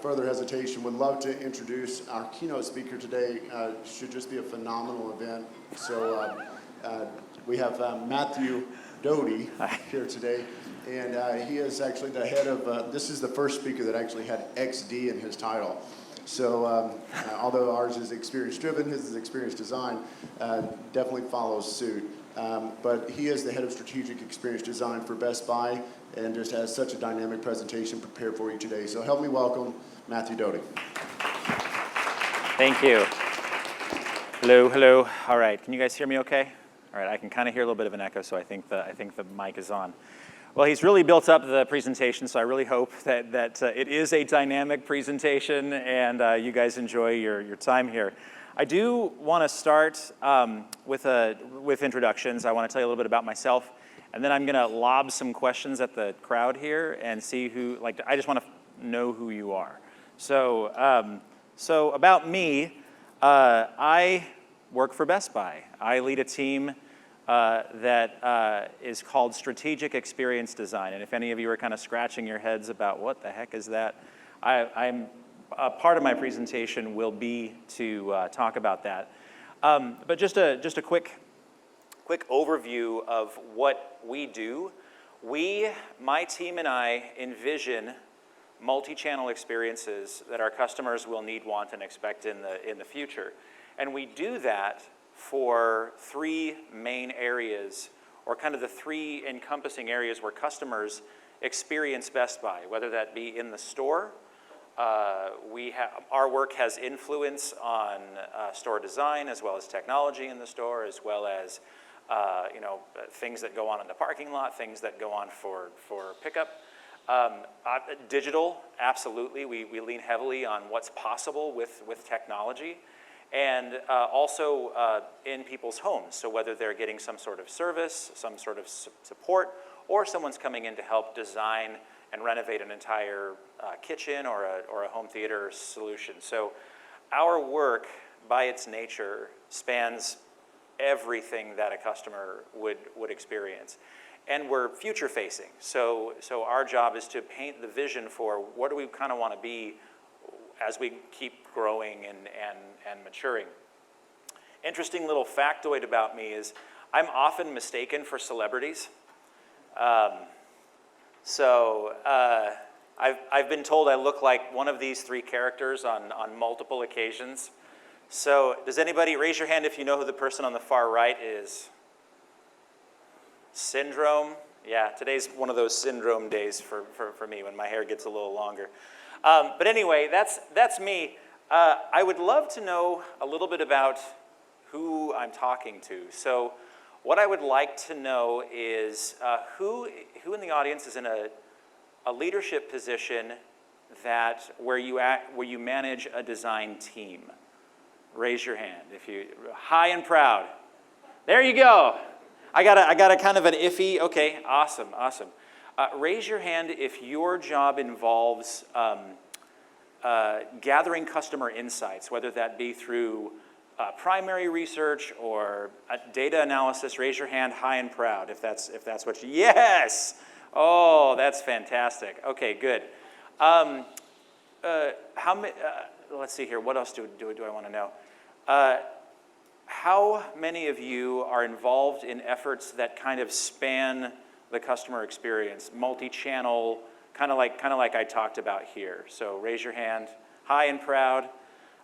further hesitation, would love to introduce our keynote speaker today. Should just be a phenomenal event. So we have Matthew Doty here today, and he is actually the head of, this is the first speaker that actually had XD in his title. So although ours is experience-driven, his is experience design, definitely follows suit. But he is the head of strategic experience design for Best Buy, and just has such a dynamic presentation prepared for you today. So help me welcome Matthew Doty. Thank you. Hello, hello. All right, can you guys hear me okay? All right, I can kind of hear a little bit of an echo, so I think the mic is on. Well, he's really built up the presentation, so I really hope that it is a dynamic presentation and you guys enjoy your time here. I do want to start with introductions. I want to tell you a little bit about myself, and then I'm going to lob some questions at the crowd here and see who, I just want to know who you are. So about me, I work for Best Buy. I lead a team that is called Strategic Experience Design. And if any of you are kind of scratching your heads about what the heck is that, I'm part of my presentation will be to talk about that. But just a quick overview of what we do. My team and I envision multi-channel experiences that our customers will need, want, and expect in the future. And we do that for three main areas, or kind of the three encompassing areas where customers experience Best Buy, whether that be in the store. Our work has influence on store design, as well as technology in the store, as well as things that go on in the parking lot, things that go on for pickup. Digital, absolutely. We lean heavily on what's possible with technology. And also in people's homes, so whether they're getting some sort of service, some sort of support, or someone's coming in to help design and renovate an entire kitchen or a home theater solution. So our work, by its nature, spans everything that a customer would experience. And we're future-facing, so our job is to paint the vision for what do we kind of want to be as we keep growing and maturing. Interesting little factoid about me is I'm often mistaken for celebrities. I've been told I look like one of these three characters on multiple occasions. So does anybody raise your hand if you know who the person on the far right is? Syndrome? Yeah, today's one of those syndrome days for me when my hair gets a little longer. But anyway, that's me. I would love to know a little bit about who I'm talking to. So what I would like to know is who in the audience is in a leadership position where you manage a design team. Raise your hand if you high and proud. There you go. I got a kind of an iffy. Okay, awesome. Raise your hand if your job involves gathering customer insights, whether that be through primary research or data analysis. Raise your hand high and proud if that's what you, yes! Oh, that's fantastic. Okay, good. Let's see here, what else do I want to know? How many of you are involved in efforts that kind of span the customer experience, multi-channel, kind of like I talked about here? So raise your hand, high and proud.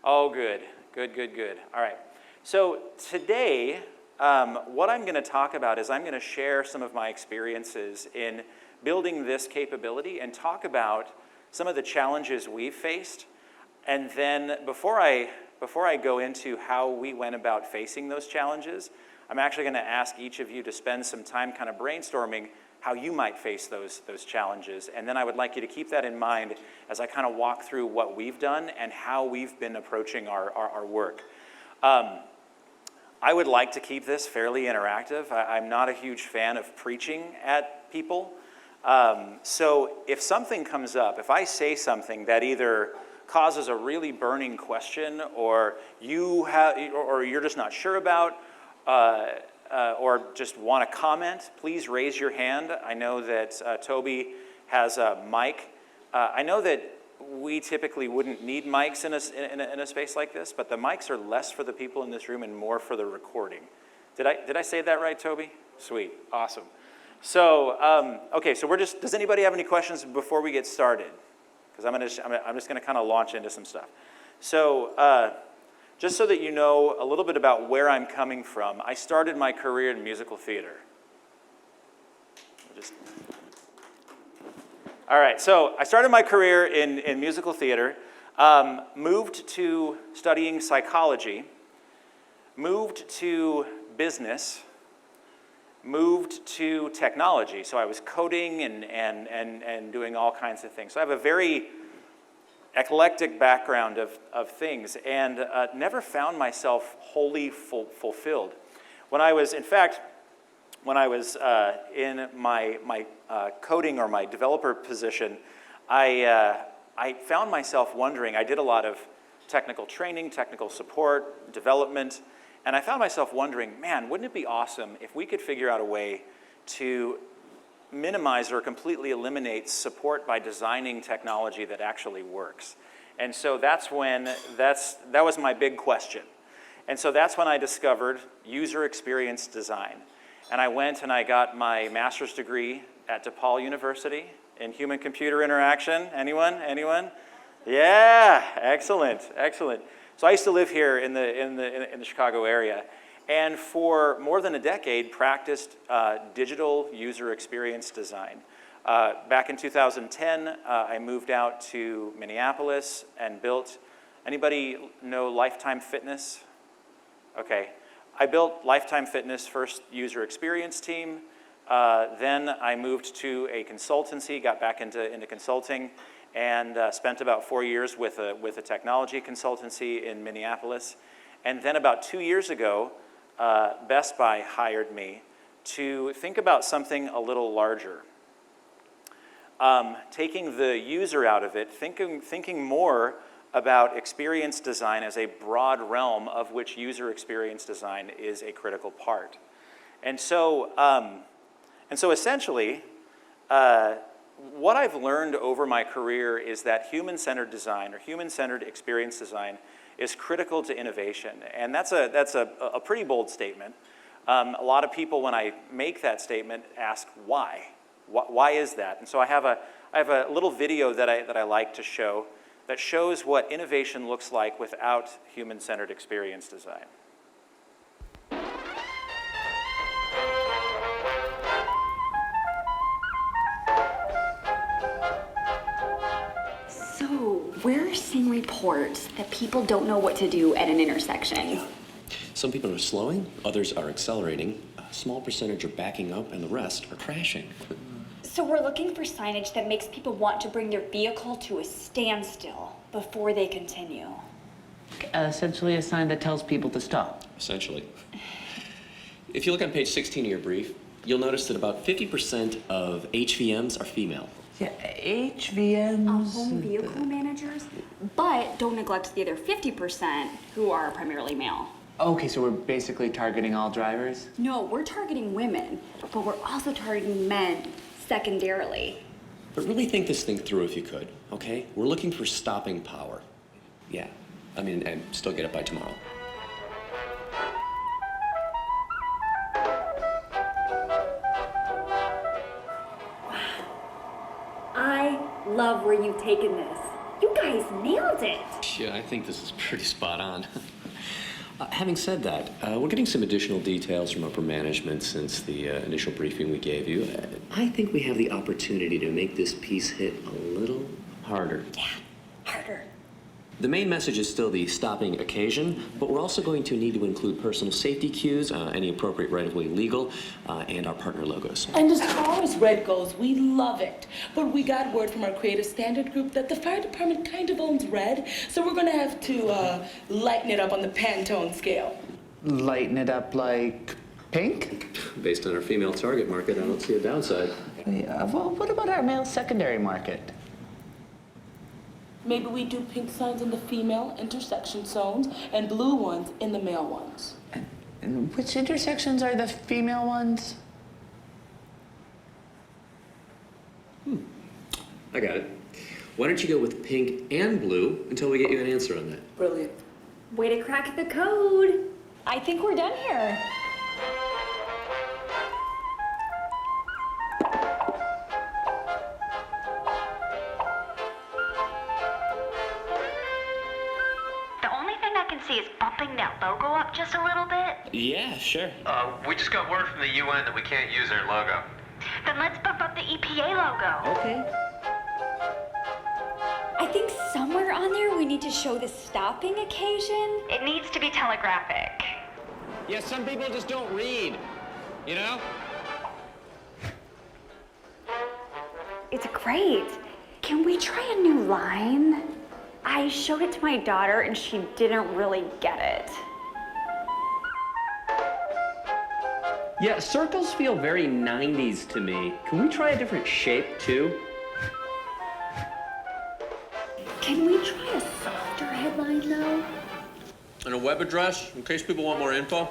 Oh, good. All right. So today, what I'm going to talk about is I'm going to share some of my experiences in building this capability and talk about some of the challenges we've faced. And then before I go into how we went about facing those challenges, I'm actually going to ask each of you to spend some time kind of brainstorming how you might face those challenges. And then I would like you to keep that in mind as I kind of walk through what we've done and how we've been approaching our work. I would like to keep this fairly interactive. I'm not a huge fan of preaching at people. So if something comes up, if I say something that either causes a really burning question, or you're just not sure about, or just want to comment, please raise your hand. I know that Toby has a mic. I know that we typically wouldn't need mics in a space like this, but the mics are less for the people in this room and more for the recording. Did I say that right, Toby? Sweet, awesome. So, okay, so does anybody have any questions before we get started? Because I'm just gonna kind of launch into some stuff. So, just so that you know a little bit about where I'm coming from, I started my career in musical theater. All right, so I started my career in musical theater, moved to studying psychology, moved to business, moved to technology. So I was coding and doing all kinds of things. So I have a very eclectic background of things, and never found myself wholly fulfilled. When I was, in fact, when I was in my coding or my developer position, I found myself wondering, I did a lot of technical training, technical support, development, and I found myself wondering, man, wouldn't it be awesome if we could figure out a way to minimize or completely eliminate support by designing technology that actually works? And so that was my big question. And so that's when I discovered user experience design. And I went and I got my master's degree at DePaul University in human-computer interaction. Anyone? Anyone? Yeah, excellent, excellent. So I used to live here in the Chicago area, and for more than a decade practiced digital user experience design. Back in 2010, I moved out to Minneapolis and built. Anybody know Lifetime Fitness? Okay. I built Lifetime Fitness' first user experience team. Then I moved to a consultancy, got back into consulting, and spent about 4 years with a technology consultancy in Minneapolis. And then about 2 years ago, Best Buy hired me to think about something a little larger. Taking the user out of it, thinking more about experience design as a broad realm of which user experience design is a critical part. And so essentially, what I've learned over my career is that human-centered design or human-centered experience design is critical to innovation. And that's a pretty bold statement. A lot of people, when I make that statement, ask why. Why is that? And so I have a little video that I like to show that shows what innovation looks like without human-centered experience design. So, we're seeing reports that people don't know what to do at an intersection. Some people are slowing, others are accelerating, a small percentage are backing up, and the rest are crashing. So we're looking for signage that makes people want to bring their vehicle to a standstill before they continue. Essentially a sign that tells people to stop. Essentially. If you look on page 16 of your brief, you'll notice that about 50% of HVMs are female. Yeah, HVMs. Home vehicle managers, but don't neglect the other 50% who are primarily male. Okay, so we're basically targeting all drivers? No, we're targeting women, but we're also targeting men secondarily. But really think this thing through if you could, okay? We're looking for stopping power. Yeah, I mean, and still get it by tomorrow. I love where you've taken this. You guys nailed it. Yeah, I think this is pretty spot on. Having said that, we're getting some additional details from upper management since the initial briefing we gave you. I think we have the opportunity to make this piece hit a little harder. Yeah, harder. The main message is still the stopping occasion, but we're also going to need to include personal safety cues, any appropriate right-of-way legal, and our partner logos. And as far as red goes, we love it. But we got word from our creative standard group that the fire department kind of owns red, so we're gonna have to lighten it up on the Pantone scale. Lighten it up like pink? Based on our female target market, I don't see a downside. Yeah, well, what about our male secondary market? Maybe we do pink signs in the female intersection zones and blue ones in the male ones. And which intersections are the female ones? I got it. Why don't you go with pink and blue until we get you an answer on that? Brilliant. Way to crack the code. I think we're done here. The only thing I can see is bumping that logo up just a little bit. Yeah, sure. We just got word from the UN that we can't use their logo. Then let's bump up the EPA logo. Okay. I think somewhere on there we need to show the stopping occasion. It needs to be telegraphic. Yeah, some people just don't read, you know? It's great. Can we try a new line? I showed it to my daughter and she didn't really get it. Yeah, circles feel very 90s to me. Can we try a different shape, too? Can we try a softer headline though? And a web address, in case people want more info?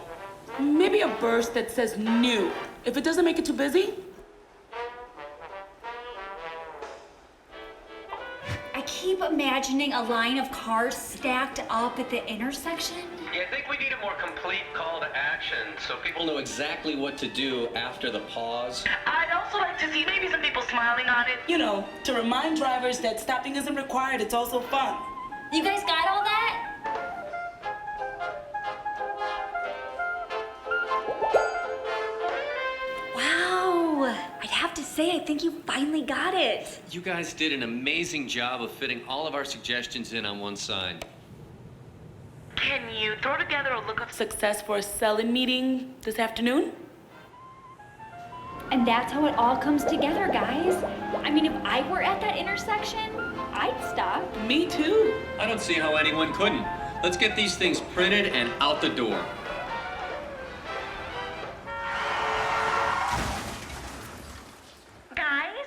Maybe a burst that says new. If it doesn't make it too busy. I keep imagining a line of cars stacked up at the intersection. Yeah, I think we need a more complete call to action so people know exactly what to do after the pause. I'd also like to see maybe some people smiling on it. You know, to remind drivers that stopping isn't required, it's also fun. You guys got all that? Wow, I'd have to say I think you finally got it. You guys did an amazing job of fitting all of our suggestions in on one sign. Can you throw together a look of success for a sell-in meeting this afternoon? And that's how it all comes together, guys. I mean, if I were at that intersection, I'd stop. Me too. I don't see how anyone couldn't. Let's get these things printed and out the door. Guys,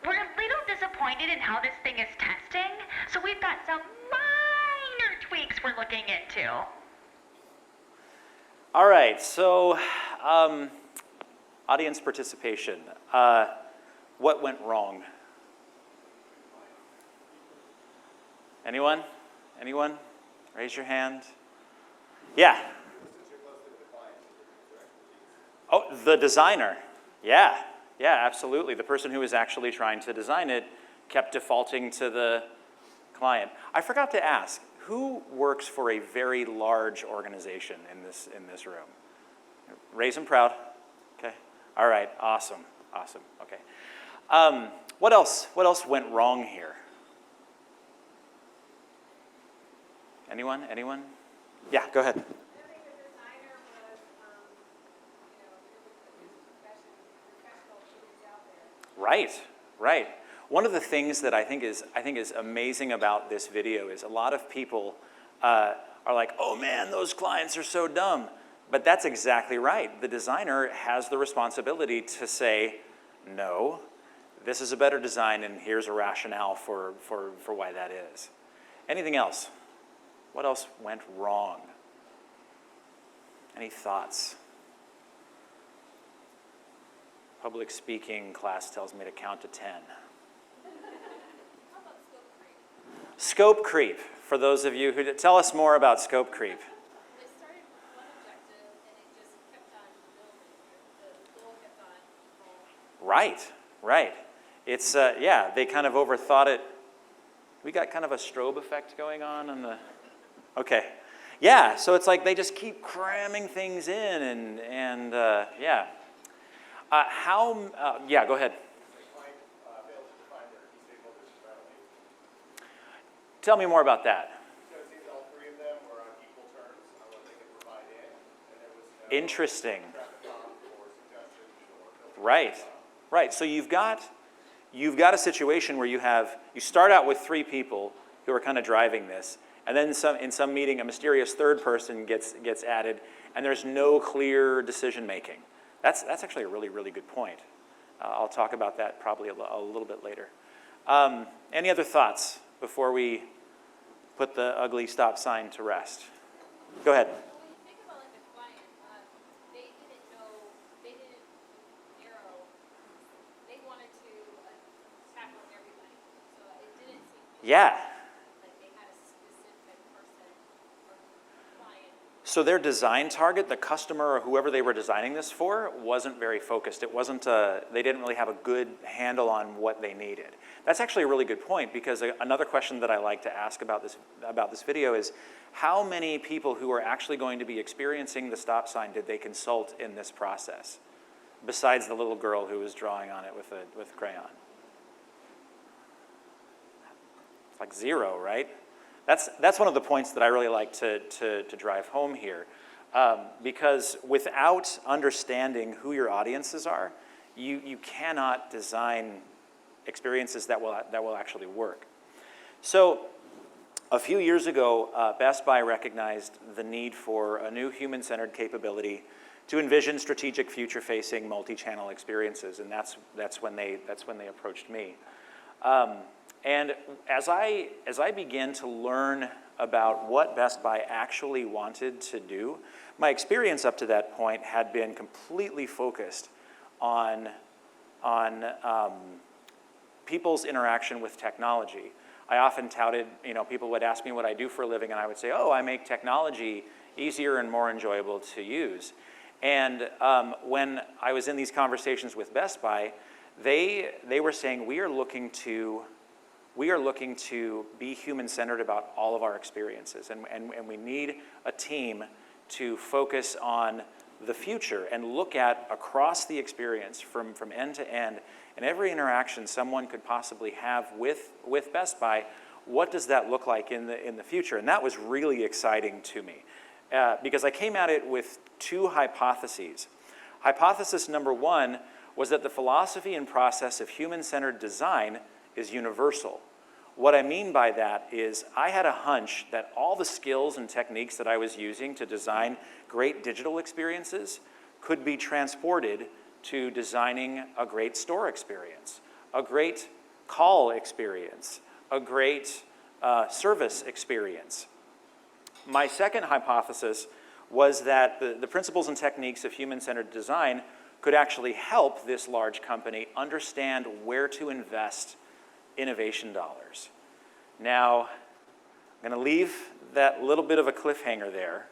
we're a little disappointed in how this thing is testing, so we've got some minor tweaks we're looking into. All right, so audience participation. What went wrong? Anyone? Anyone? Raise your hand. Yeah. Oh, the designer. Yeah, absolutely. The person who was actually trying to design it kept defaulting to the client. I forgot to ask, who works for a very large organization in this room? Raise them proud. Okay. All right. Awesome. Okay. What else went wrong here? Anyone? Yeah, go ahead. Right. One of the things that I think is amazing about this video is a lot of people are like, oh man, those clients are so dumb. But that's exactly right. The designer has the responsibility to say, no, this is a better design and here's a rationale for why that is. Anything else? What else went wrong? Any thoughts? Public speaking class tells me to count to 10. How about scope creep? Scope creep, for those of you who tell us more about scope creep. They started with one objective and it just kept on building. The goal kept on evolving. Right. It's, they kind of overthought it. We got kind of a strobe effect going on the, okay. Yeah, so it's like they just keep cramming things in and yeah. Yeah, go ahead. Tell me more about that. So it seems all three of them were on equal terms on what they could provide in, and there was no Interesting. or suggestions or Right. So you've got a situation where you start out with three people who are kind of driving this, and then in some meeting a mysterious third person gets added, and there's no clear decision making. That's actually a really, really good point. I'll talk about that probably a little bit later. Any other thoughts before we put the ugly stop sign to rest? Go ahead. When you think about like a client, they didn't narrow, they wanted to tackle everybody. So it didn't Yeah. Like they had a specific person or client. So their design target, the customer or whoever they were designing this for, wasn't very focused. It wasn't, they didn't really have a good handle on what they needed. That's actually a really good point, because another question that I like to ask about this video is, how many people who are actually going to be experiencing the stop sign did they consult in this process, besides the little girl who was drawing on it with a crayon? It's like 0, right? That's one of the points that I really like to drive home here, because without understanding who your audiences are, you cannot design experiences that will actually work. So a few years ago, Best Buy recognized the need for a new human-centered capability to envision strategic, future-facing, multi-channel experiences, and that's when they approached me. And as I began to learn about what Best Buy actually wanted to do, my experience up to that point had been completely focused on people's interaction with technology. I often touted, people would ask me what I do for a living, and I would say, oh, I make technology easier and more enjoyable to use. And when I was in these conversations with Best Buy, they were saying, we are looking to be human-centered about all of our experiences, and we need a team to focus on the future and look at across the experience from end to end, and every interaction someone could possibly have with Best Buy, what does that look like in the future? And that was really exciting to me, because I came at it with 2 hypotheses. Hypothesis number 1 was that the philosophy and process of human-centered design is universal. What I mean by that is I had a hunch that all the skills and techniques that I was using to design great digital experiences could be transported to designing a great store experience, a great call experience, a great service experience. My second hypothesis was that the principles and techniques of human-centered design could actually help this large company understand where to invest innovation dollars. Now, I'm going to leave that little bit of a cliffhanger there,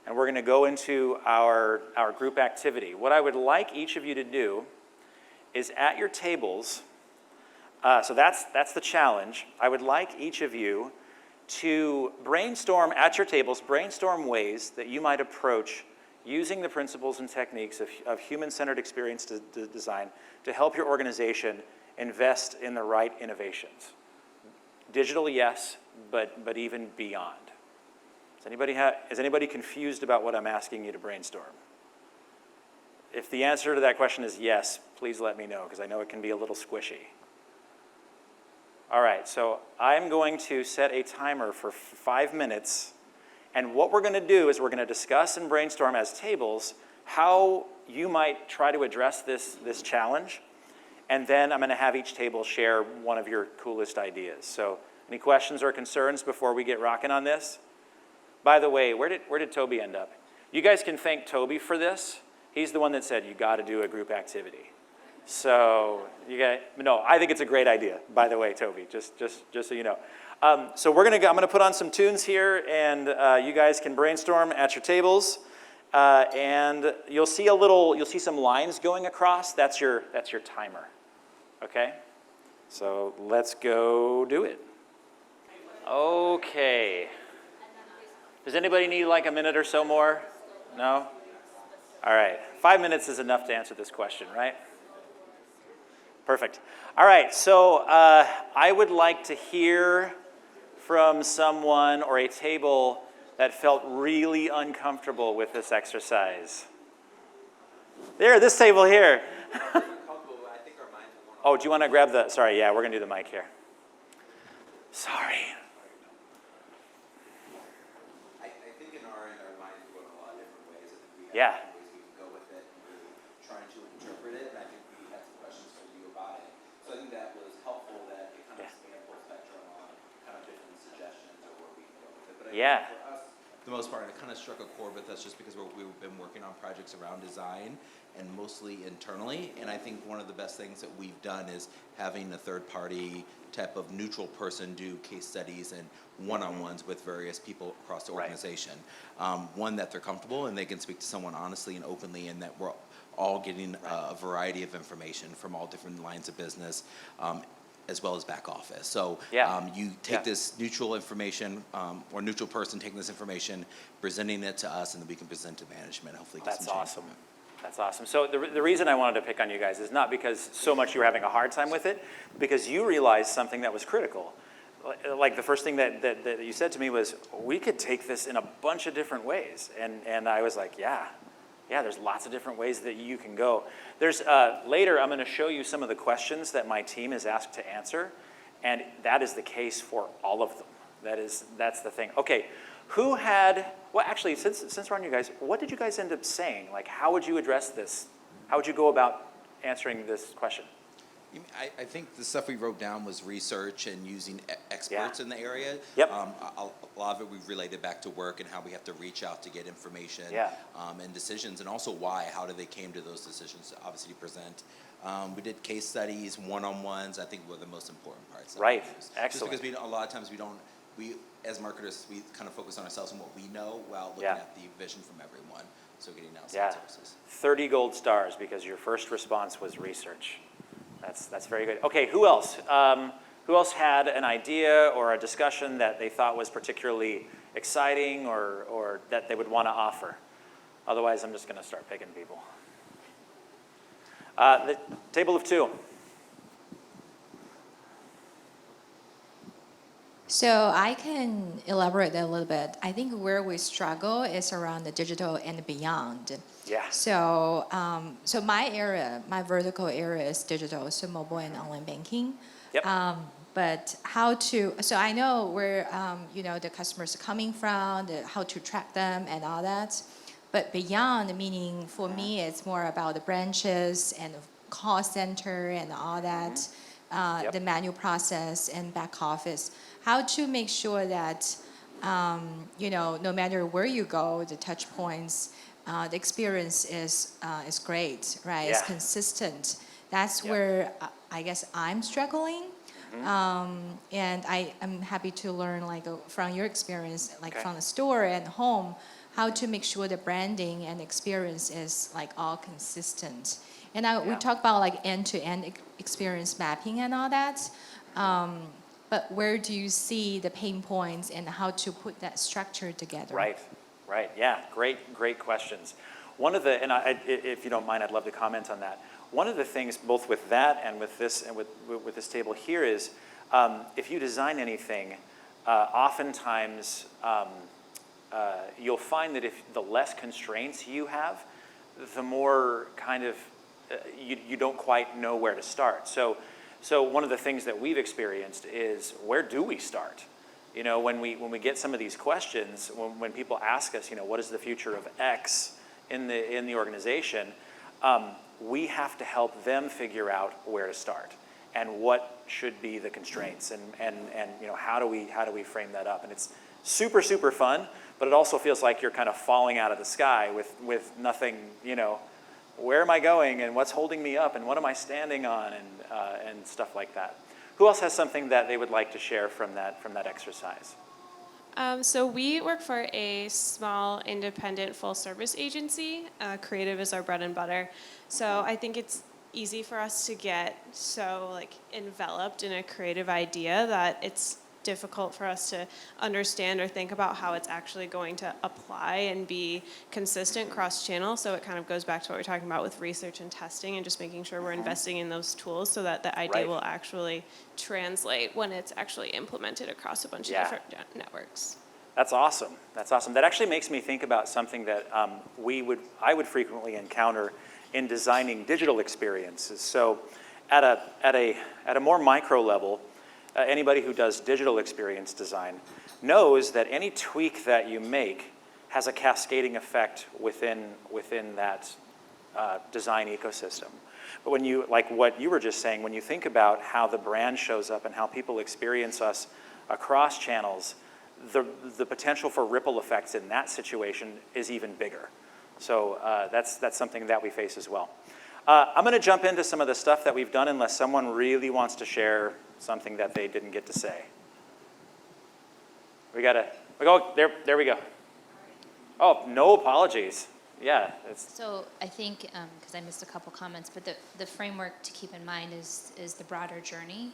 and we're going to go into our group activity. What I would like each of you to do is at your tables, so that's the challenge. I would like each of you to brainstorm at your tables, brainstorm ways that you might approach using the principles and techniques of human-centered experience design to help your organization invest in the right innovations. Digital, yes, but even beyond. Is anybody confused about what I'm asking you to brainstorm? If the answer to that question is yes, please let me know, because I know it can be a little squishy. All right, so I'm going to set a timer for 5 minutes, and what we're going to do is we're going to discuss and brainstorm as tables how you might try to address this challenge. And then I'm going to have each table share one of your coolest ideas. So any questions or concerns before we get rocking on this? By the way, where did Toby end up? You guys can thank Toby for this. He's the one that said you got to do a group activity. So I think it's a great idea, by the way, Toby, just so you know. So I'm going to put on some tunes here, and you guys can brainstorm at your tables. And you'll see some lines going across. That's your timer. Okay? So let's go do it. Okay. Does anybody need like a minute or so more? No? All right. 5 minutes is enough to answer this question, right? Perfect. All right. So I would like to hear from someone or a table that felt really uncomfortable with this exercise. There, this table here. Oh, do you want to grab the, sorry, yeah, we're going to do the mic here. Sorry. I think in our minds we go in a lot of different ways. I think we have Yeah. ways we can go with it and really trying to interpret it, and I think we had some questions for you about it. So I think that was helpful that it kind of spanned full spectrum on kind of different suggestions or where we can go with it. But I think for us, the most part, it kind of struck a chord with us just because we've been working on projects around design and mostly internally. And I think one of the best things that we've done is having a third party type of neutral person do case studies and one-on-ones with various people across the organization. One, that they're comfortable and they can speak to someone honestly and openly, and that we're all getting a variety of information from all different lines of business, as well as back office. So you take this neutral information, or neutral person taking this information, presenting it to us, and then we can present to management, hopefully get some change from it. That's awesome. So the reason I wanted to pick on you guys is not because so much you were having a hard time with it, because you realized something that was critical. Like the first thing that you said to me was, we could take this in a bunch of different ways. And I was like, yeah, there's lots of different ways that you can go. There's, later I'm gonna show you some of the questions that my team is asked to answer, and that is the case for all of them. That's the thing. Okay, who had, well actually, since we're on you guys, what did you guys end up saying? Like, how would you address this? How would you go about answering this question? I think the stuff we wrote down was research and using experts in the area. Yep. A lot of it we've related back to work and how we have to reach out to get information and decisions, and also how do they came to those decisions to obviously present. We did case studies, one-on-ones, I think were the most important parts. Right, Just excellent. because a lot of times we as marketers, we kind of focus on ourselves and what we know while looking at the vision from everyone. So getting outside sources. 30 gold stars because your first response was research. That's very good. Okay, who else? Who else had an idea or a discussion that they thought was particularly exciting or that they would want to offer? Otherwise, I'm just going to start picking people. The table of two. So I can elaborate a little bit. I think where we struggle is around the digital and beyond. Yeah. So, so my area, my vertical area is digital, so mobile and online banking. Yep. But so I know where, the customers are coming from, how to track them and all that. But beyond, meaning for me, it's more about the branches and the call center and all that, the manual process and back office. How to make sure that, no matter where you go, the touch points, the experience is great, right? It's consistent. That's where I guess I'm struggling. And I'm happy to learn from your experience, from the store and home, how to make sure the branding and experience is all consistent. And we talk about end-to-end experience mapping and all that. But where do you see the pain points and how to put that structure together? Right. Yeah, great questions. One of the, and if you don't mind, I'd love to comment on that. One of the things, both with that and with this table here, is if you design anything, oftentimes you'll find that if the less constraints you have, the more kind of you don't quite know where to start. So one of the things that we've experienced is, where do we start? When we get some of these questions, when people ask us, what is the future of X in the organization, we have to help them figure out where to start and what should be the constraints and how do we frame that up. And it's super fun, but it also feels like you're kind of falling out of the sky with nothing. Where am I going and what's holding me up and what am I standing on and stuff like that. Who else has something that they would like to share from that exercise? So we work for a small independent full service agency. Creative is our bread and butter. So I think it's easy for us to get so enveloped in a creative idea that it's difficult for us to understand or think about how it's actually going to apply and be consistent cross-channel. So it kind of goes back to what we're talking about with research and testing and just making sure we're investing in those tools so that the idea will actually translate when it's actually implemented across a bunch of different networks. That's awesome. That actually makes me think about something that I would frequently encounter in designing digital experiences. So at a more micro level, anybody who does digital experience design knows that any tweak that you make has a cascading effect within that design ecosystem. But when you, like what you were just saying, when you think about how the brand shows up and how people experience us across channels, the potential for ripple effects in that situation is even bigger. So that's something that we face as well. I'm going to jump into some of the stuff that we've done unless someone really wants to share something that they didn't get to say. There we go. Oh, no apologies. Yeah. So I think, because I missed a couple comments, but the framework to keep in mind is the broader journey.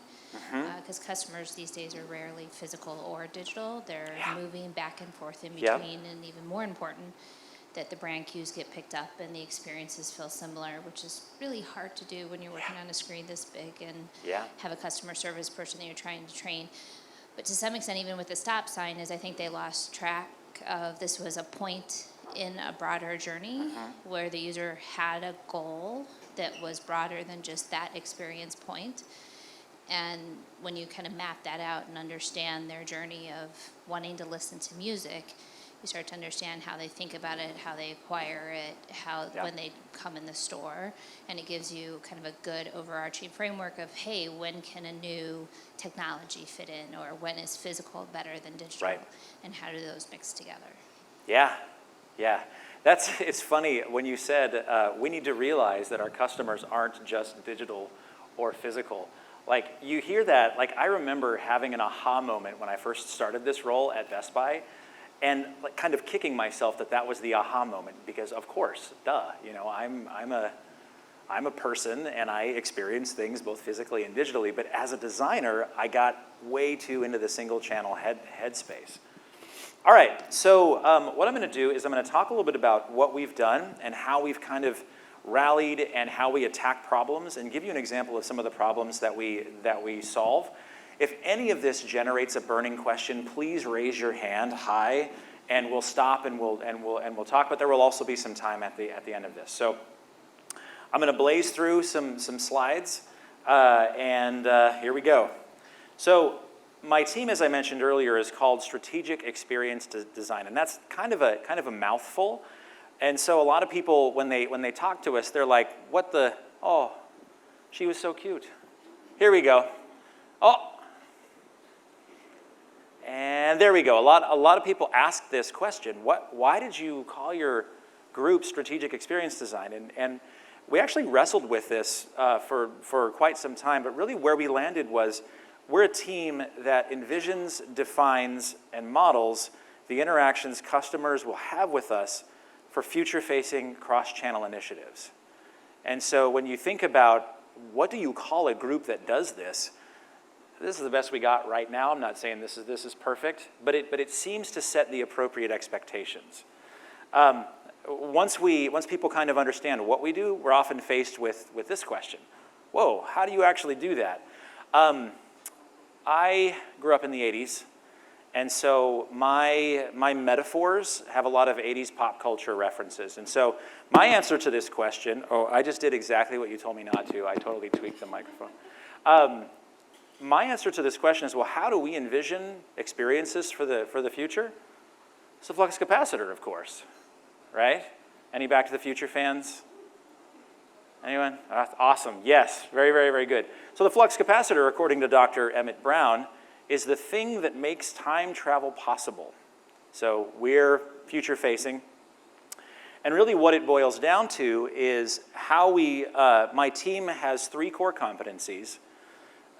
Because customers these days are rarely physical or digital. They're moving back and forth in between, and even more important, that the brand cues get picked up and the experiences feel similar, which is really hard to do when you're working on a screen this big and have a customer service person that you're trying to train. But to some extent, even with the stop sign, is I think they lost track of this was a point in a broader journey where the user had a goal that was broader than just that experience point. And when you kind of map that out and understand their journey of wanting to listen to music, you start to understand how they think about it, how they acquire it, when they come in the store, and it gives you kind of a good overarching framework of, hey, when can a new technology fit in, or when is physical better than digital, and how do those mix together? Yeah. It's funny when you said we need to realize that our customers aren't just digital or physical. Like, you hear that, like, I remember having an aha moment when I first started this role at Best Buy, and like kind of kicking myself that was the aha moment, because of course, I'm a person and I experience things both physically and digitally, but as a designer, I got way too into the single channel headspace. All right, so what I'm going to do is I'm going to talk a little bit about what we've done and how we've kind of rallied and how we attack problems, and give you an example of some of the problems that we solve. If any of this generates a burning question, please raise your hand high, and we'll stop and we'll talk. But there will also be some time at the end of this. So I'm going to blaze through some slides, and here we go. So my team, as I mentioned earlier, is called Strategic Experience Design, and that's kind of a mouthful. And so a lot of people, when they talk to us, they're like, "What the? Oh, she was so cute." Here we go. Oh. And there we go. A lot of people ask this question: why did you call your group Strategic Experience Design? And we actually wrestled with this for quite some time, but really where we landed was we're a team that envisions, defines, and models the interactions customers will have with us for future-facing cross-channel initiatives. And so when you think about what do you call a group that does this, this is the best we got right now. I'm not saying this is perfect, but it seems to set the appropriate expectations. Once people kind of understand what we do, we're often faced with this question: whoa, how do you actually do that? I grew up in the 80s, and so my metaphors have a lot of 80s pop culture references. And so my answer to this question, I just did exactly what you told me not to. I totally tweaked the microphone. My answer to this question is, well, how do we envision experiences for the future? It's a flux capacitor, of course, right? Any Back to the Future fans? Anyone? Awesome. Yes. Very, very, very good. So the flux capacitor, according to Dr. Emmett Brown, is the thing that makes time travel possible. So we're future-facing. And really what it boils down to is how my team has 3 core competencies.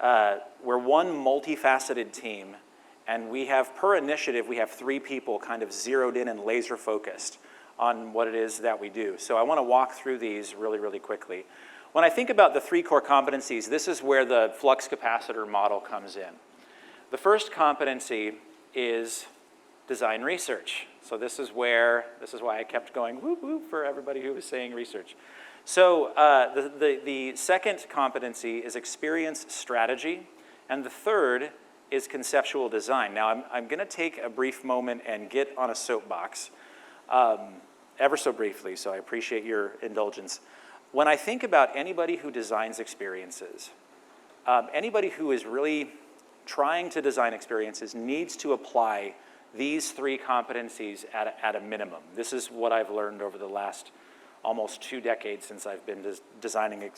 We're one multifaceted team, and we have, per initiative, we have 3 people kind of zeroed in and laser focused on what it is that we do. So I want to walk through these really, really quickly. When I think about the 3 core competencies, this is where the flux capacitor model comes in. The first competency is design research. So this is why I kept going whoop whoop for everybody who was saying research. So the second competency is experience strategy, and the third is conceptual design. Now I'm going to take a brief moment and get on a soapbox, ever so briefly, so I appreciate your indulgence. When I think about anybody who designs experiences, anybody who is really trying to design experiences needs to apply these 3 competencies at a minimum. This is what I've learned over the last almost 2 decades since I've been designing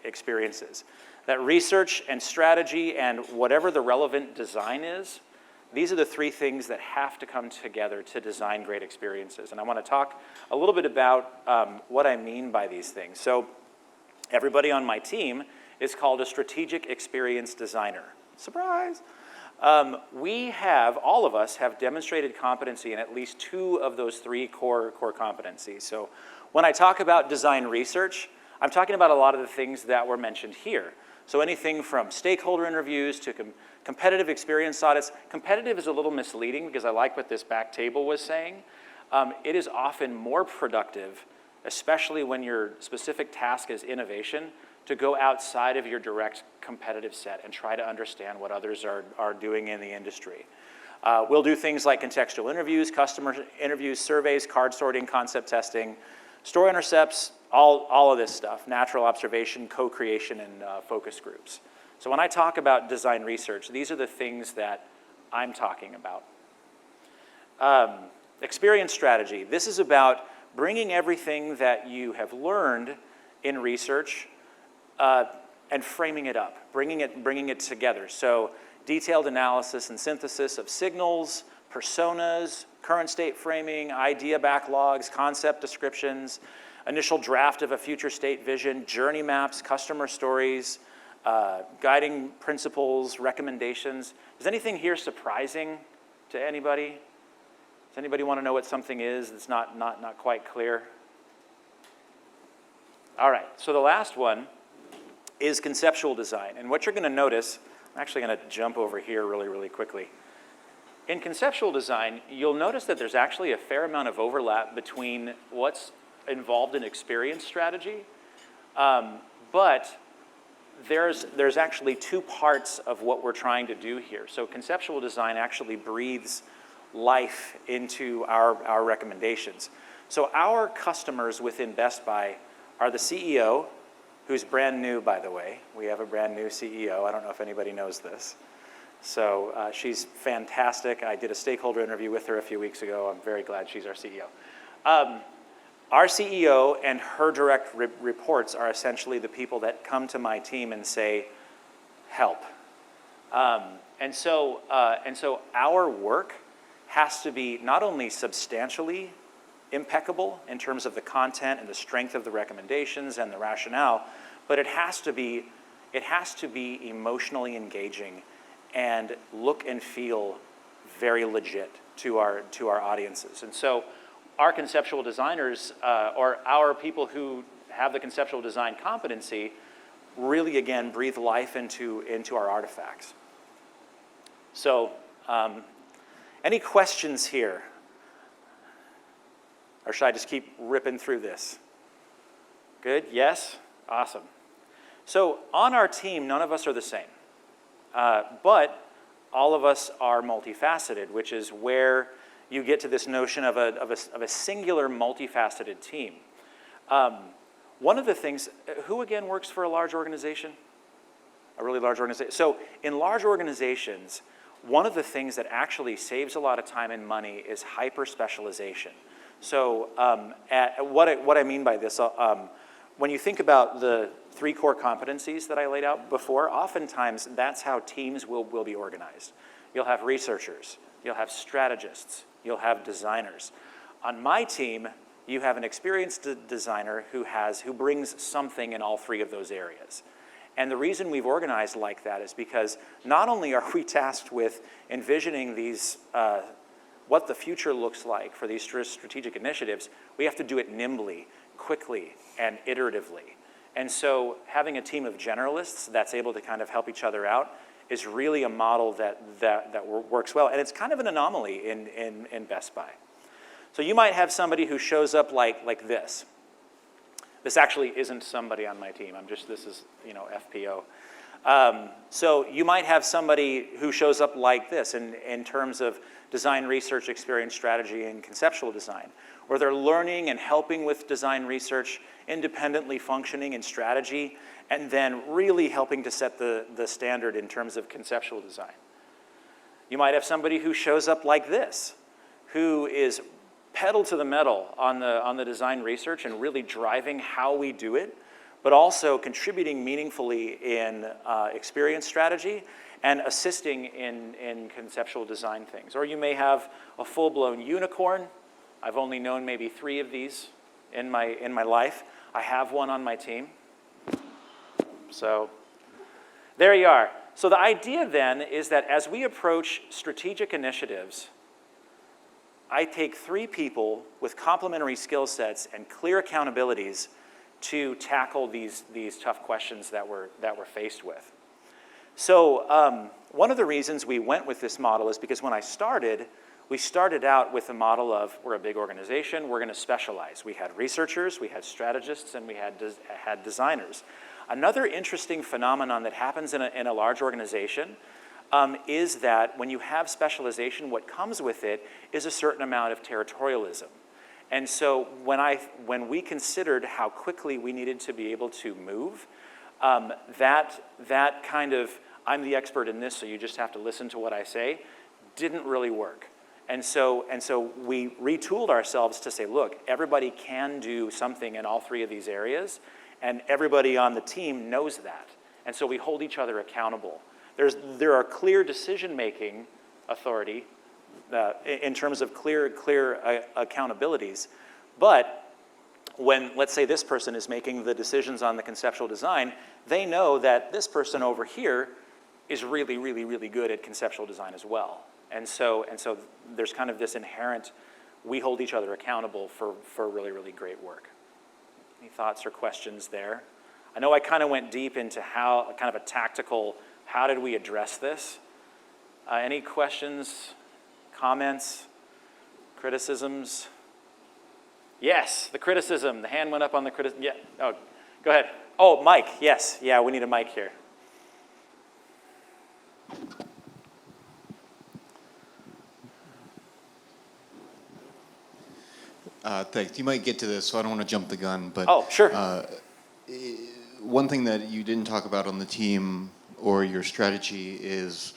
experiences. That research and strategy and whatever the relevant design is these are the three things that have to come together to design great experiences. And I want to talk a little bit about what I mean by these things. So everybody on my team is called a strategic experience designer. Surprise! All of us have demonstrated competency in at least two of those three core competencies. So when I talk about design research, I'm talking about a lot of the things that were mentioned here. So anything from stakeholder interviews to competitive experience audits. Competitive is a little misleading because I like what this back table was saying. It is often more productive, especially when your specific task is innovation, to go outside of your direct competitive set and try to understand what others are doing in the industry. We'll do things like contextual interviews, customer interviews, surveys, card sorting, concept testing, story intercepts, all of this stuff, natural observation, co-creation, and focus groups. So when I talk about design research, these are the things that I'm talking about. Experience strategy. This is about bringing everything that you have learned in research and framing it up, bringing it together. So detailed analysis and synthesis of signals, personas, current state framing, idea backlogs, concept descriptions, initial draft of a future state vision, journey maps, customer stories, guiding principles, recommendations. Is anything here surprising to anybody? Does anybody want to know what something is that's not quite clear? All right, so the last one is conceptual design. And what you're going to notice, I'm actually going to jump over here really quickly. In conceptual design, you'll notice that there's actually a fair amount of overlap between what's involved in experience strategy, but there's actually two parts of what we're trying to do here. So conceptual design actually breathes life into our recommendations. So our customers within Best Buy are the CEO, who's brand new, by the way. We have a brand new CEO. I don't know if anybody knows this. So she's fantastic. I did a stakeholder interview with her a few weeks ago. I'm very glad she's our CEO. Our CEO and her direct reports are essentially the people that come to my team and say, help. And so our work has to be not only substantially impeccable in terms of the content and the strength of the recommendations and the rationale, but it has to be emotionally engaging and look and feel very legit to our audiences. And so our conceptual designers, or our people who have the conceptual design competency, really again breathe life into our artifacts. So any questions here? Or should I just keep ripping through this? Good, yes, awesome. So on our team, none of us are the same, but all of us are multifaceted, which is where you get to this notion of a singular multifaceted team. One of the things, who again works for a large organization? A really large organization. So in large organizations, one of the things that actually saves a lot of time and money is hyper-specialization. So what I mean by this, when you think about the three core competencies that I laid out before, oftentimes that's how teams will be organized. You'll have researchers, you'll have strategists, you'll have designers. On my team, you have an experienced designer who brings something in all three of those areas. And the reason we've organized like that is because not only are we tasked with envisioning these what the future looks like for these strategic initiatives, we have to do it nimbly, quickly, and iteratively. And so having a team of generalists that's able to kind of help each other out is really a model that works well. And it's kind of an anomaly in Best Buy. So you might have somebody who shows up like this. This actually isn't somebody on my team. This is, FPO. So you might have somebody who shows up like this in terms of design research, experience strategy, and conceptual design, where they're learning and helping with design research, independently functioning in strategy, and then really helping to set the standard in terms of conceptual design. You might have somebody who shows up like this, who is pedal to the metal on the design research and really driving how we do it, but also contributing meaningfully in experience strategy and assisting in conceptual design things. Or you may have a full-blown unicorn. I've only known maybe 3 of these in my life. I have one on my team. So there you are. So the idea then is that as we approach strategic initiatives, I take 3 people with complementary skill sets and clear accountabilities to tackle these tough questions that we're faced with. So one of the reasons we went with this model is because when I started, we started out with a model of, we're a big organization, we're going to specialize. We had researchers, we had strategists, and we had designers. Another interesting phenomenon that happens in a large organization is that when you have specialization, what comes with it is a certain amount of territorialism. And so when we considered how quickly we needed to be able to move, that kind of, I'm the expert in this, so you just have to listen to what I say, didn't really work. And so we retooled ourselves to say, look, everybody can do something in all 3 of these areas, and everybody on the team knows that. And so we hold each other accountable. There are clear decision-making authority in terms of clear accountabilities, but when, let's say, this person is making the decisions on the conceptual design, they know that this person over here is really, really, really good at conceptual design as well. And so there's kind of this inherent, we hold each other accountable for really, really great work. Any thoughts or questions there? I know I kind of went deep into how, kind of a tactical, how did we address this? Any questions, comments, criticisms? Yes, the criticism. The hand went up on the criticism. Yeah, oh, go ahead. Oh, Mike, yes. Yeah, we need a mic here. Thanks. You might get to this, so I don't want to jump the gun, but oh, sure. One thing that you didn't talk about on the team or your strategy is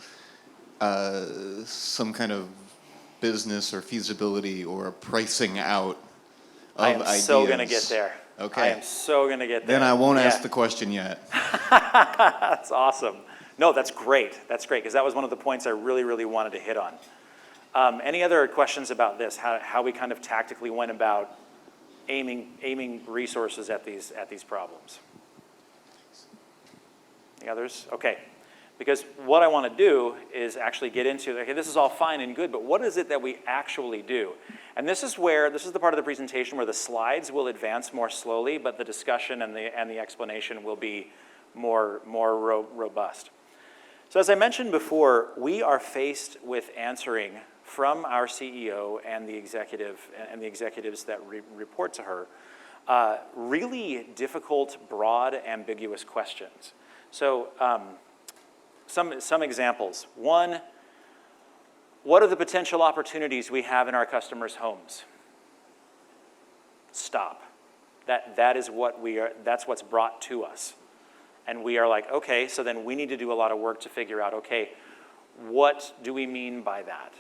some kind of business or feasibility or pricing out of ideas. I am so going to get there. Okay. I am so going to get there. Then I won't ask the question yet. That's awesome. No, that's great. That's great, because that was one of the points I really, really wanted to hit on. Any other questions about this? How we kind of tactically went about aiming resources at these problems? Any others? Okay. Because what I want to do is actually get into, okay, this is all fine and good, but what is it that we actually do? And this is the part of the presentation where the slides will advance more slowly, but the discussion and the explanation will be more robust. So as I mentioned before, we are faced with answering from our CEO and the executives that report to her, really difficult, broad, ambiguous questions. So some examples. One, what are the potential opportunities we have in our customers' homes? Stop. That is what that's what's brought to us. And we are like, okay, so then we need to do a lot of work to figure out, okay, what do we mean by that?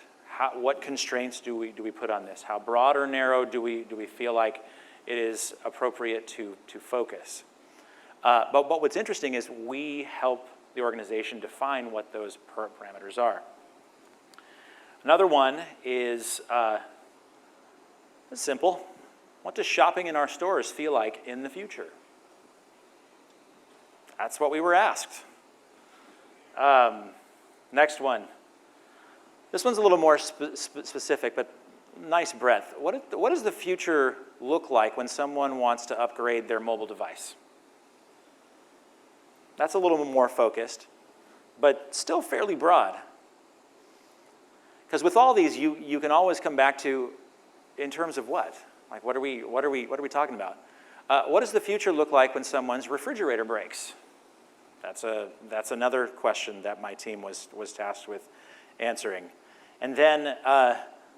What constraints do we put on this? How broad or narrow do we feel like it is appropriate to focus? But what's interesting is we help the organization define what those parameters are. Another one is simple. What does shopping in our stores feel like in the future? That's what we were asked. Next one. This one's a little more specific, but nice breadth. What does the future look like when someone wants to upgrade their mobile device? That's a little more focused, but still fairly broad. Because with all these, you can always come back to, in terms of what? Like, what are we talking about? What does the future look like when someone's refrigerator breaks? That's another question that my team was tasked with answering. And then,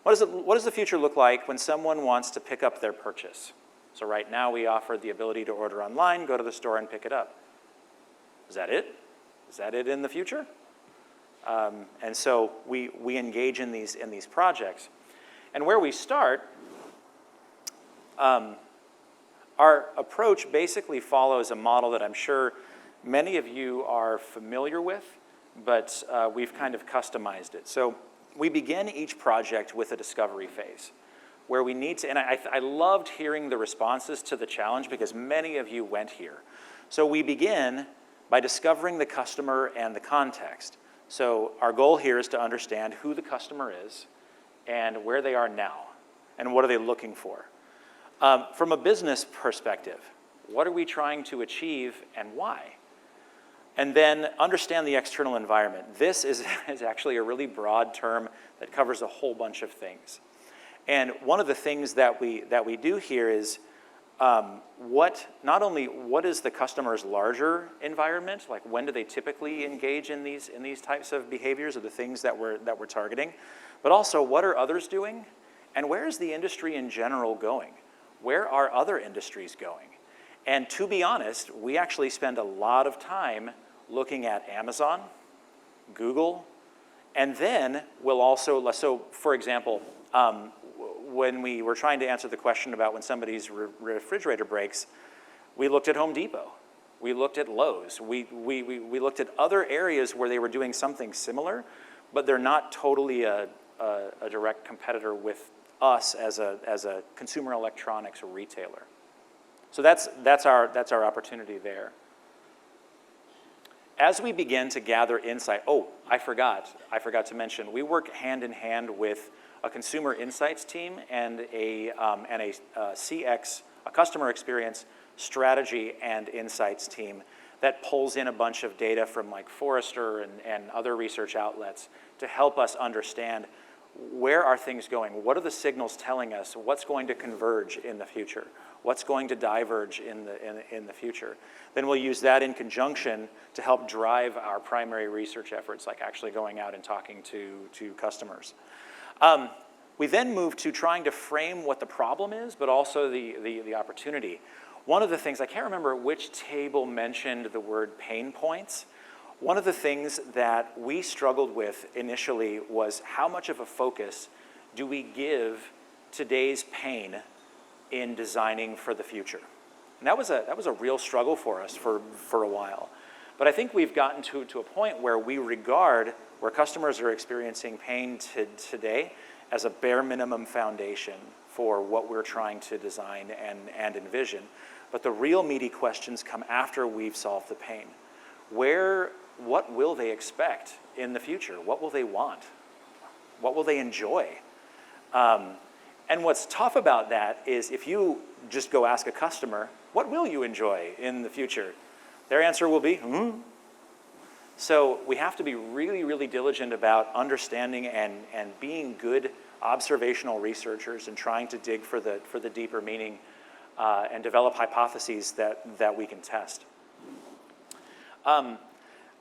what does the future look like when someone wants to pick up their purchase? So right now we offer the ability to order online, go to the store, and pick it up. Is that it? Is that it in the future? And so we engage in these projects. And where we start, our approach basically follows a model that I'm sure many of you are familiar with, but we've kind of customized it. So we begin each project with a discovery phase, where we need to, and I loved hearing the responses to the challenge because many of you went here. So we begin by discovering the customer and the context. So our goal here is to understand who the customer is and where they are now, and what are they looking for. From a business perspective, what are we trying to achieve and why? And then understand the external environment. This is actually a really broad term that covers a whole bunch of things. And one of the things that we do here is not only what is the customer's larger environment, like when do they typically engage in these types of behaviors or the things that we're targeting, but also what are others doing, and where is the industry in general going? Where are other industries going? And to be honest, we actually spend a lot of time looking at Amazon, Google, and then we'll also, so for example, when we were trying to answer the question about when somebody's refrigerator breaks, we looked at Home Depot. We looked at Lowe's. We looked at other areas where they were doing something similar, but they're not totally a direct competitor with us as a consumer electronics retailer. So that's our opportunity there. As we begin to gather insight, I forgot to mention, we work hand in hand with a consumer insights team and a CX, a customer experience strategy and insights team that pulls in a bunch of data from like Forrester and other research outlets to help us understand where are things going, what are the signals telling us, what's going to converge in the future, what's going to diverge in the future. Then we'll use that in conjunction to help drive our primary research efforts, like actually going out and talking to customers. We then move to trying to frame what the problem is, but also the opportunity. One of the things, I can't remember which table mentioned the word pain points. One of the things that we struggled with initially was how much of a focus do we give today's pain in designing for the future? And that was a real struggle for us for a while. But I think we've gotten to a point where we regard where customers are experiencing pain today as a bare minimum foundation for what we're trying to design and envision. But the real meaty questions come after we've solved the pain. What will they expect in the future? What will they want? What will they enjoy? And what's tough about that is if you just go ask a customer, what will you enjoy in the future? Their answer will be, So we have to be really, really diligent about understanding and being good observational researchers and trying to dig for the deeper meaning and develop hypotheses that we can test.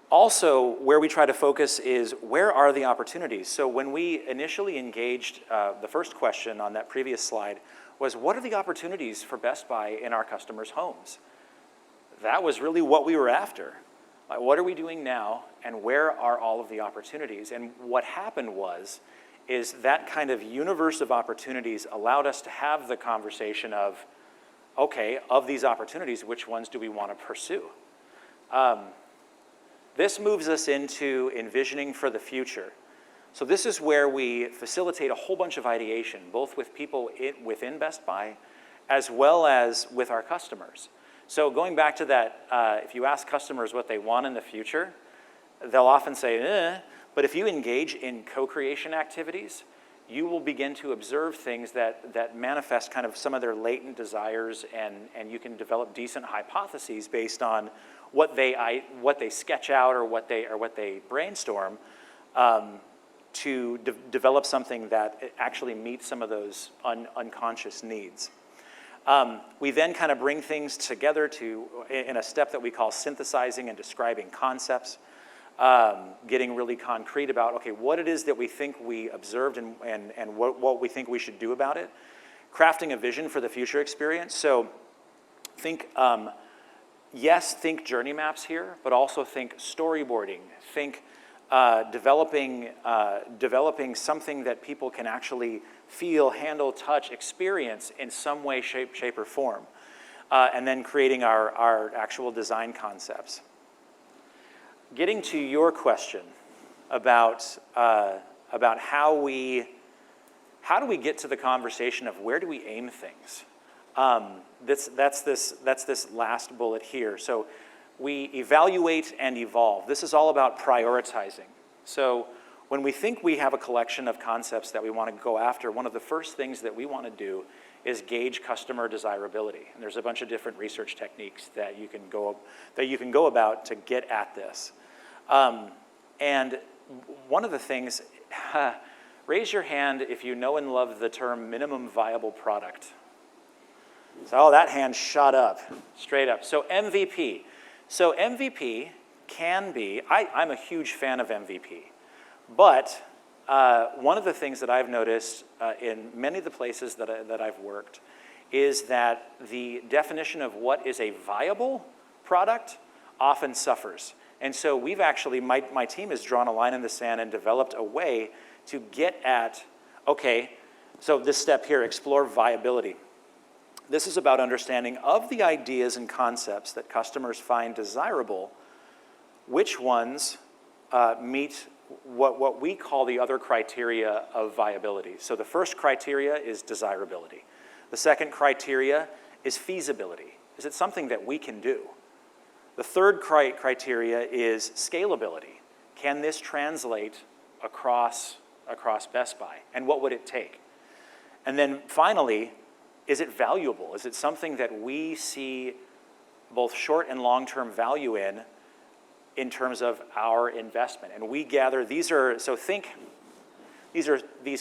Also, where we try to focus is where are the opportunities? So when we initially engaged, the first question on that previous slide was what are the opportunities for Best Buy in our customers' homes? That was really what we were after. What are we doing now and where are all of the opportunities? And what happened is that kind of universe of opportunities allowed us to have the conversation of, okay, of these opportunities, which ones do we want to pursue? This moves us into envisioning for the future. So this is where we facilitate a whole bunch of ideation, both with people within Best Buy, as well as with our customers. So going back to that, if you ask customers what they want in the future, they'll often say, but if you engage in co-creation activities, you will begin to observe things that manifest kind of some of their latent desires, and you can develop decent hypotheses based on what they sketch out or what they brainstorm to develop something that actually meets some of those unconscious needs. We then kind of bring things together in a step that we call synthesizing and describing concepts, getting really concrete about, okay, what it is that we think we observed and what we think we should do about it. Crafting a vision for the future experience. So think journey maps here, but also think storyboarding. Think developing something that people can actually feel, handle, touch, experience in some way, shape, or form. And then creating our actual design concepts. getting to your question about how do we get to the conversation of where do we aim things. That's this last bullet here. So we evaluate and evolve. This is all about prioritizing. So when we think we have a collection of concepts that we want to go after, one of the first things that we want to do is gauge customer desirability. And there's a bunch of different research techniques that you can go about to get at this. And one of the things, raise your hand if you know and love the term minimum viable product. So, that hand shot up, straight up. So MVP. So MVP can be, I'm a huge fan of MVP, but one of the things that I've noticed in many of the places that I've worked is that the definition of what is a viable product often suffers. And so we've actually, my team has drawn a line in the sand and developed a way to get at, okay, so this step here, explore viability. This is about understanding of the ideas and concepts that customers find desirable, which ones meet what we call the other criteria of viability. So the first criteria is desirability. The second criteria is feasibility. Is it something that we can do? The third criteria is scalability. Can this translate across Best Buy? And what would it take? And then finally, is it valuable? Is it something that we see both short and long-term value in terms of our investment? And we gather, these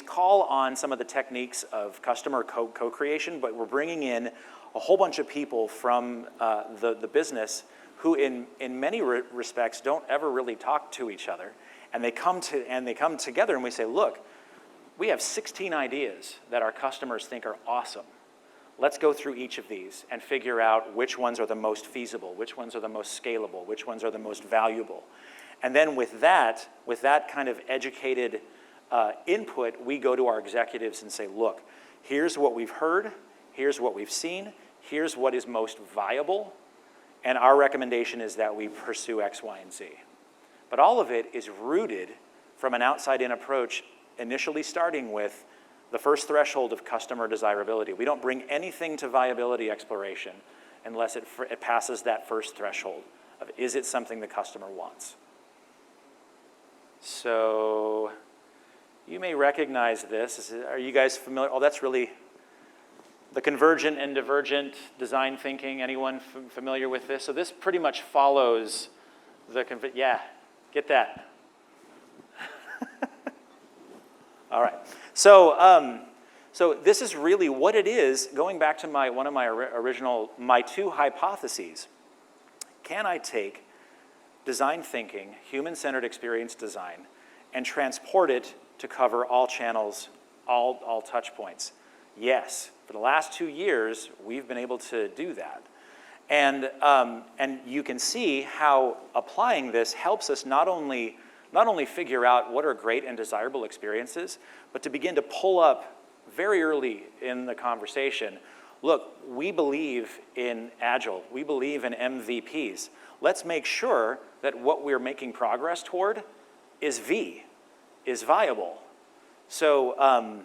call on some of the techniques of customer co-creation, but we're bringing in a whole bunch of people from the business who in many respects don't ever really talk to each other. And they come together and we say, look, we have 16 ideas that our customers think are awesome. Let's go through each of these and figure out which ones are the most feasible, which ones are the most scalable, which ones are the most valuable. And then with that kind of educated input, we go to our executives and say, look, here's what we've heard, here's what we've seen, here's what is most viable, and our recommendation is that we pursue X, Y, and Z. But all of it is rooted from an outside-in approach, initially starting with the first threshold of customer desirability. We don't bring anything to viability exploration unless it passes that first threshold of, is it something the customer wants? So you may recognize this. Are you guys familiar? Oh, that's really the convergent and divergent design thinking. Anyone familiar with this? So this pretty much follows the, yeah, get that. All right. So, so this is really what it is, going back to one of my two hypotheses. Can I take design thinking, human-centered experience design, and transport it to cover all channels, all touch points? Yes. For the last 2 years, we've been able to do that. And you can see how applying this helps us not only figure out what are great and desirable experiences, but to begin to pull up very early in the conversation, look, we believe in Agile, we believe in MVPs. Let's make sure that what we're making progress toward is viable. So,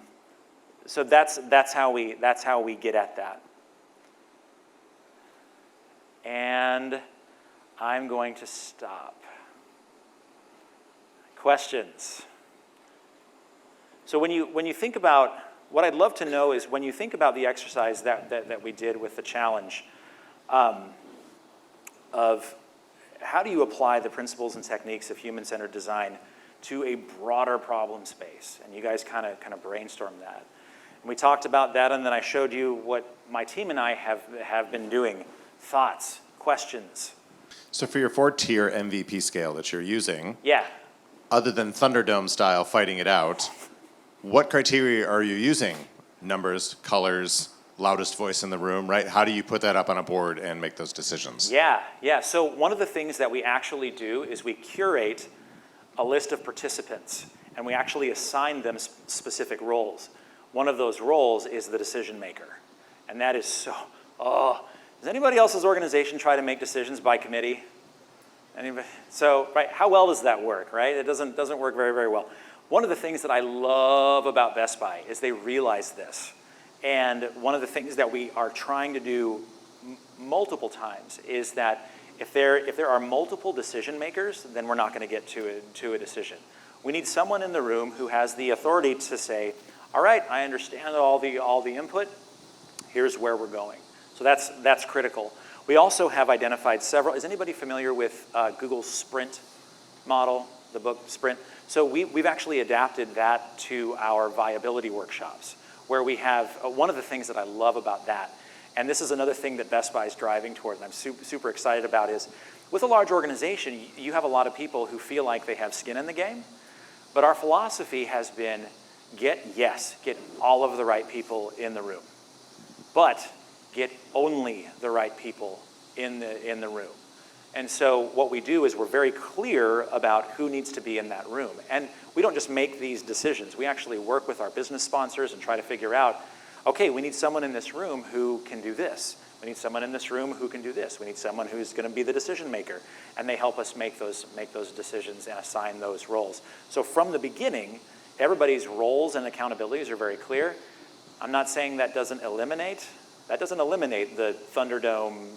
so that's how we get at that. And I'm going to stop. Questions? So when you think about, what I'd love to know is when you think about the exercise that we did with the challenge of how do you apply the principles and techniques of human-centered design to a broader problem space? And you guys kind of brainstormed that. And we talked about that, and then I showed you what my team and I have been doing. Thoughts, questions? So for your 4-tier MVP scale that you're using, yeah, other than Thunderdome style fighting it out, what criteria are you using? Numbers, colors, loudest voice in the room, right? How do you put that up on a board and make those decisions? Yeah. So one of the things that we actually do is we curate a list of participants, and we actually assign them specific roles. One of those roles is the decision maker. And that is so, does anybody else's organization try to make decisions by committee? Anybody? So, right, how well does that work, right? It doesn't work very, very well. One of the things that I love about Best Buy is they realize this. And one of the things that we are trying to do multiple times is that if there are multiple decision makers, then we're not going to get to a decision. We need someone in the room who has the authority to say, all right, I understand all the input. Here's where we're going. So that's critical. We also have identified several. Is anybody familiar with Google's Sprint model, the book Sprint? So we've actually adapted that to our viability workshops, where we have one of the things that I love about that, and this is another thing that Best Buy is driving toward, and I'm super excited about, is with a large organization, you have a lot of people who feel like they have skin in the game, but our philosophy has been get all of the right people in the room, but get only the right people in the room. And so what we do is we're very clear about who needs to be in that room. And we don't just make these decisions. We actually work with our business sponsors and try to figure out, okay, we need someone in this room who can do this. We need someone in this room who can do this. We need someone who's going to be the decision maker. And they help us make those decisions and assign those roles. So from the beginning, everybody's roles and accountabilities are very clear. I'm not saying that doesn't eliminate the Thunderdome,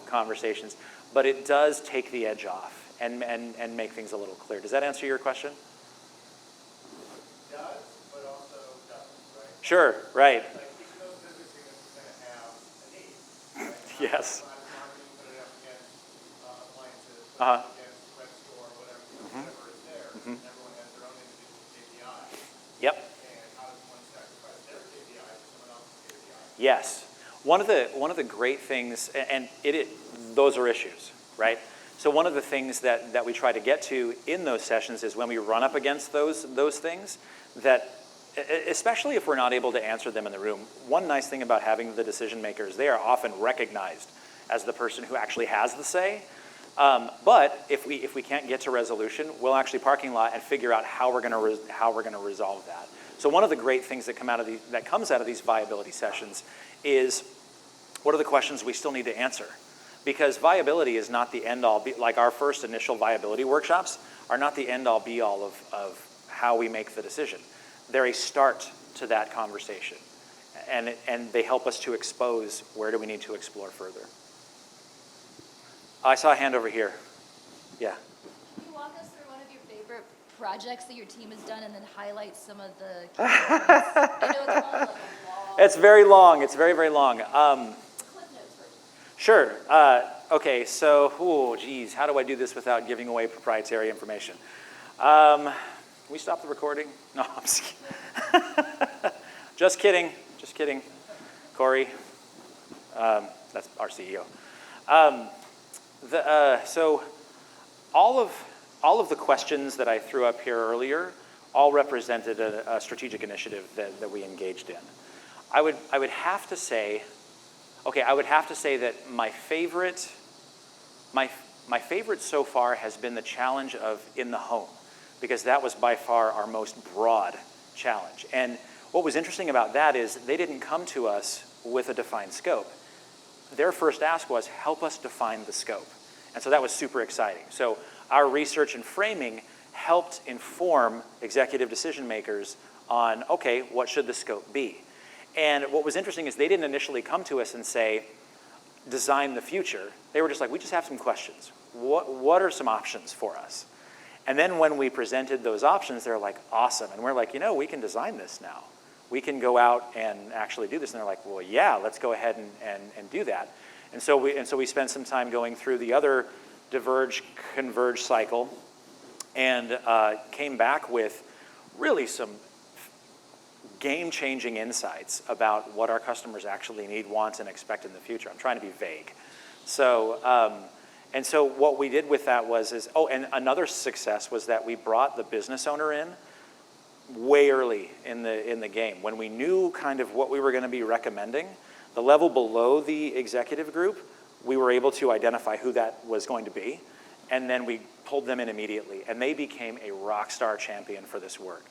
conversations, but it does take the edge off and make things a little clear. Does that answer your question? It does, but also doesn't, right? Sure, right. Like each of those business units is going to have a need, right? Yes. Marketing, put it up against appliances, put it Uh-huh. up against web store, whatever is there. Mhm. Everyone has their own individual KPIs. Yep. And how does one sacrifice their KPIs for someone else's KPIs? Yes. One of the great things, and those are issues, right? So one of the things that we try to get to in those sessions is when we run up against those things, that especially if we're not able to answer them in the room, one nice thing about having the decision makers, they are often recognized as the person who actually has the say. But if we can't get to resolution, we'll actually parking lot and figure out how we're going to resolve that. So one of the great things that comes out of these viability sessions is, what are the questions we still need to answer? Because viability is not the end-all, like our first initial viability workshops are not the end-all be-all of how we make the decision. They're a start to that conversation. And they help us to expose where do we need to explore further. I saw a hand over here. Yeah. Can you walk us through one of your favorite projects that your team has done and then highlight some of the key points? I know it's all long. It's very long. It's very, very long. Cliff notes version. Sure. Okay, so, geez, how do I do this without giving away proprietary information? Can we stop the recording? No, I'm just kidding. Just kidding. Just kidding. Corey, that's our CEO. So all of the questions that I threw up here earlier all represented a strategic initiative that we engaged in. I would have to say that my favorite so far has been the challenge of in the home, because that was by far our most broad challenge. And what was interesting about that is they didn't come to us with a defined scope. Their first ask was, help us define the scope. And so that was super exciting. So our research and framing helped inform executive decision makers on, okay, what should the scope be? And what was interesting is they didn't initially come to us and say, design the future. They were just like, we just have some questions. What are some options for us? And then when we presented those options, they're like, awesome. And we're like, we can design this now. We can go out and actually do this. And they're like, well, yeah, let's go ahead and do that. And so we spent some time going through the other diverge, converge cycle and came back with really some game-changing insights about what our customers actually need, want, and expect in the future. I'm trying to be vague. So, and so what we did with that and another success was that we brought the business owner in way early in the game. When we knew kind of what we were going to be recommending, the level below the executive group, we were able to identify who that was going to be, and then we pulled them in immediately, and they became a rock star champion for this work.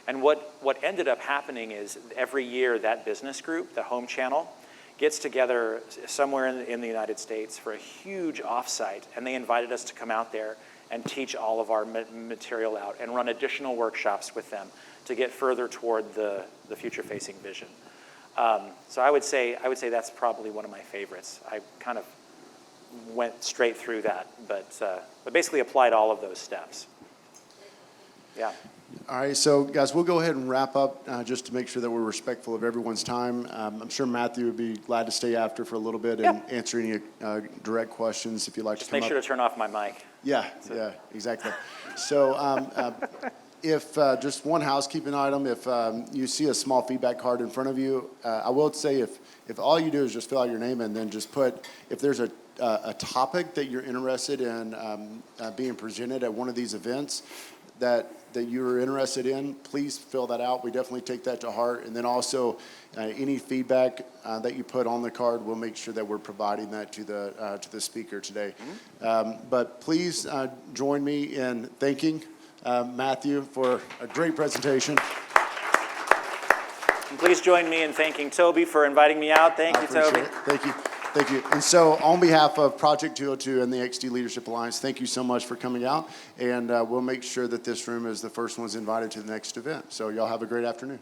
And what ended up happening is every year that business group, the home channel, gets together somewhere in the United States for a huge offsite, and they invited us to come out there and teach all of our material out and run additional workshops with them to get further toward the future-facing vision. So I would say that's probably one of my favorites. I kind of went straight through that, but basically applied all of those steps. Yeah. All right, so guys, we'll go ahead and wrap up just to make sure that we're respectful of everyone's time. I'm sure Matthew would be glad to stay after for a little bit and answer any direct questions if you'd like Just to come make up. sure to turn off my mic. Yeah, yeah, exactly. So if just one housekeeping item, if you see a small feedback card in front of you, I will say if all you do is just fill out your name and then just put, if there's a topic that you're interested in being presented at one of these events that you're interested in, please fill that out. We definitely take that to heart. And then also any feedback that you put on the card, we'll make sure that we're providing that to the speaker today. But please join me in thanking Matthew for a great presentation. And please join me in thanking Toby for inviting me out. Thank you, Toby. Thank you. Thank you. And so on behalf of Project 202 and the XD Leadership Alliance, thank you so much for coming out. And we'll make sure that this room is the first ones invited to the next event. So y'all have a great afternoon.